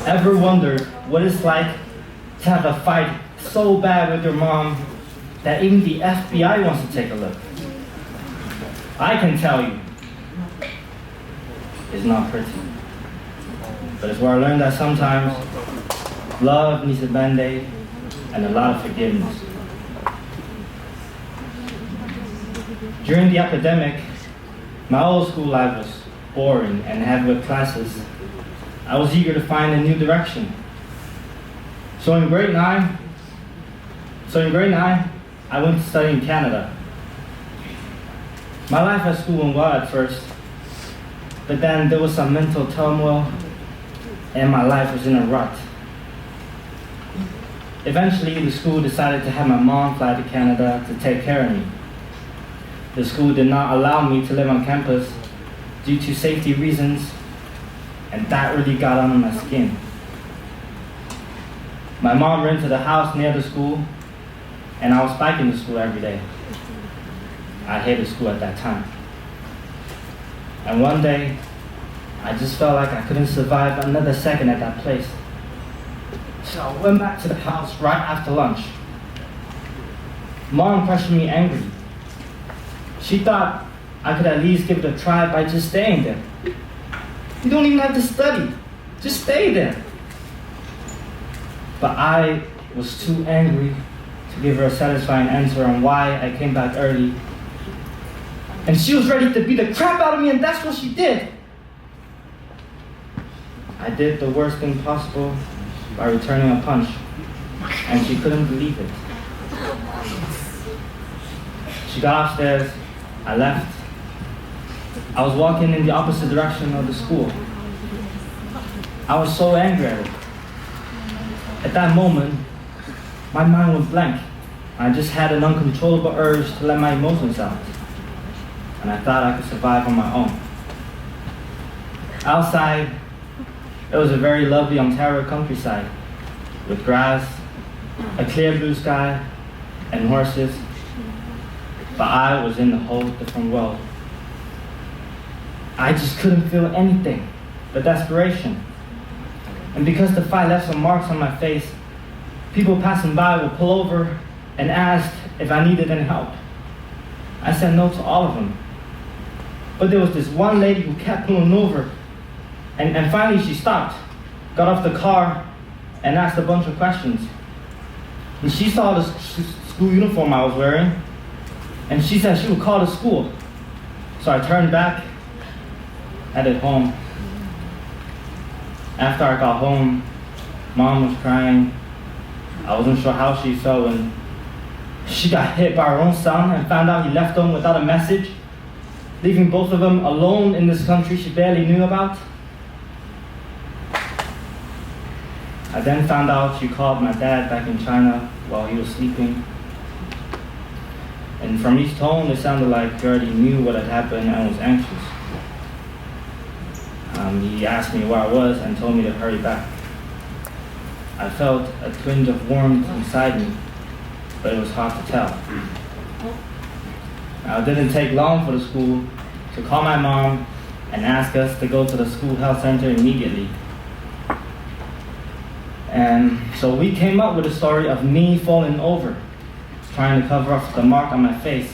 Ever wondered what it's like to have a fight so bad with your mom that even the FBI wants to take a look? I can tell you, it's not pretty. But it's where I learned that sometimes love needs a band-aid and a lot of forgiveness. During the epidemic, my old school life was boring and heavy with classes. I was eager to find a new direction. So in grade 9, I went to study in Canada. My life at school went well at first, but then there was some mental turmoil and my life was in a rut. Eventually, the school decided to have my mom fly to Canada to take care of me. The school did not allow me to live on campus due to safety reasons, and that really got under my skin. My mom rented a house near the school, and I was biking to school every day. I hated school at that time. And one day, I just felt like I couldn't survive another second at that place. So I went back to the house right after lunch. Mom questioned me angrily. She thought I could at least give it a try by just staying there. You don't even have to study. Just stay there. But I was too angry to give her a satisfying answer on why I came back early. And she was ready to beat the crap out of me, and that's what she did. I did the worst thing possible by returning a punch, and she couldn't believe it. She got upstairs, I left. I was walking in the opposite direction of the school. I was so angry at her. At that moment, my mind was blank. I just had an uncontrollable urge to let my emotions out. And I thought I could survive on my own. Outside, it was a very lovely Ontario countryside with grass, a clear blue sky, and horses. But I was in a whole different world. I just couldn't feel anything but desperation. And because the fight left some marks on my face, people passing by would pull over and ask if I needed any help. I said no to all of them. But there was this one lady who kept pulling over, and finally she stopped, got off the car, and asked a bunch of questions. And she saw the school uniform I was wearing, and she said she would call the school. So I turned back, headed home. After I got home, Mom was crying. I wasn't sure how she felt when she got hit by her own son and found out he left home without a message, leaving both of them alone in this country she barely knew about. I then found out she called my dad back in China while he was sleeping. And from his tone, it sounded like he already knew what had happened and was anxious. He asked me where I was and told me to hurry back. I felt a twinge of warmth inside me, but it was hard to tell. Now, it didn't take long for the school to call my mom and ask us to go to the school health center immediately. And so we came up with a story of me falling over, trying to cover up the mark on my face.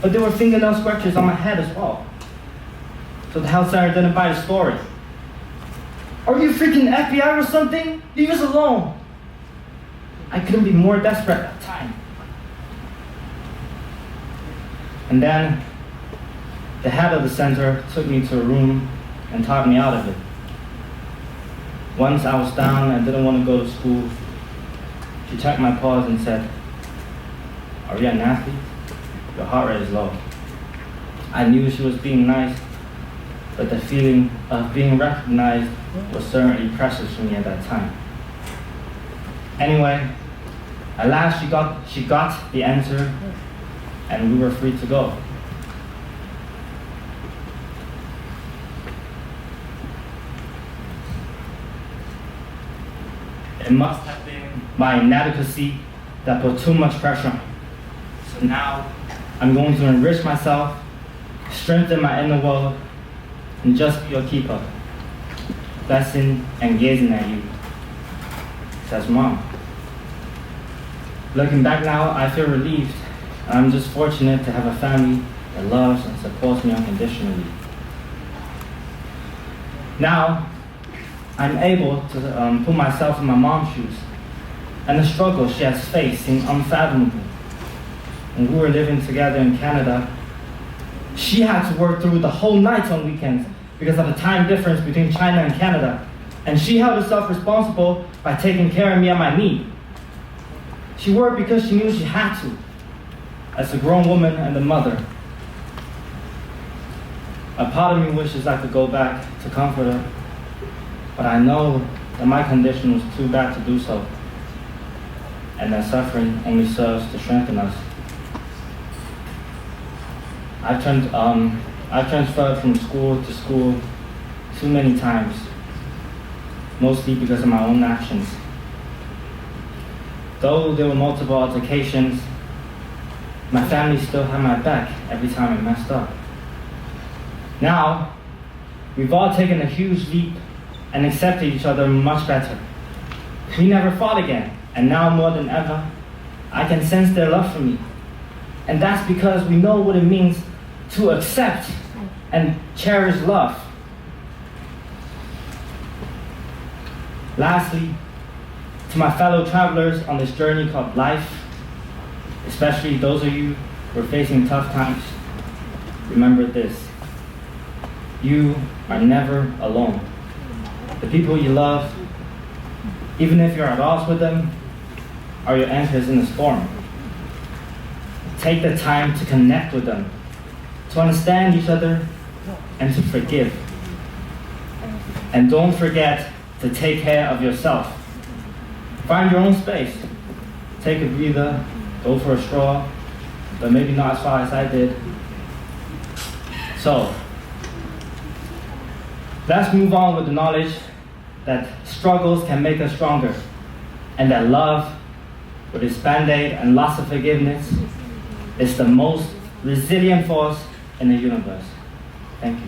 But there were fingernail scratches on my head as well. So the health center didn't buy the story. Are you freaking FBI or something? Leave us alone. I couldn't be more desperate at that time. And then the head of the center took me to a room and talked me out of it. Once I was down and didn't want to go to school, she checked my pulse and said, "Are you an athlete? Your heart rate is low." I knew she was being nice, but the feeling of being recognized was certainly precious for me at that time. Anyway, at last she got the answer, and we were free to go. It must have been my inadequacy that put too much pressure on me. So now I'm going to enrich myself, strengthen my inner world, and just be a keeper. blessing and gazing at you, says Mom. Looking back now, I feel relieved. I'm just fortunate to have a family that loves and supports me unconditionally. Now, I'm able to put myself in my mom's shoes, and the struggle she has faced seemed unfathomable. When we were living together in Canada, she had to work through the whole night on weekends because of the time difference between China and Canada, and she held herself responsible by taking care of me at my need. She worked because she knew she had to, as a grown woman and a mother. A part of me wishes I could go back to comfort her, but I know that my condition was too bad to do so, and that suffering only serves to strengthen us. I've transferred from school to school too many times, mostly because of my own actions. Though there were multiple altercations, my family still had my back every time I messed up. Now, we've all taken a huge leap and accepted each other much better. We never fought again, and now more than ever, I can sense their love for me. And that's because we know what it means to accept and cherish love. Lastly, to my fellow travelers on this journey called life, especially those of you who are facing tough times, remember this: you are never alone. The people you love, even if you're at odds with them, are your anchors in the storm. Take the time to connect with them, to understand each other, and to forgive. And don't forget to take care of yourself. Find your own space. Take a breather, go for a stroll, but maybe not as far as I did. So, let's move on with the knowledge that struggles can make us stronger, and that love, with its band-aid and lots of forgiveness, is the most resilient force in the universe. Thank you.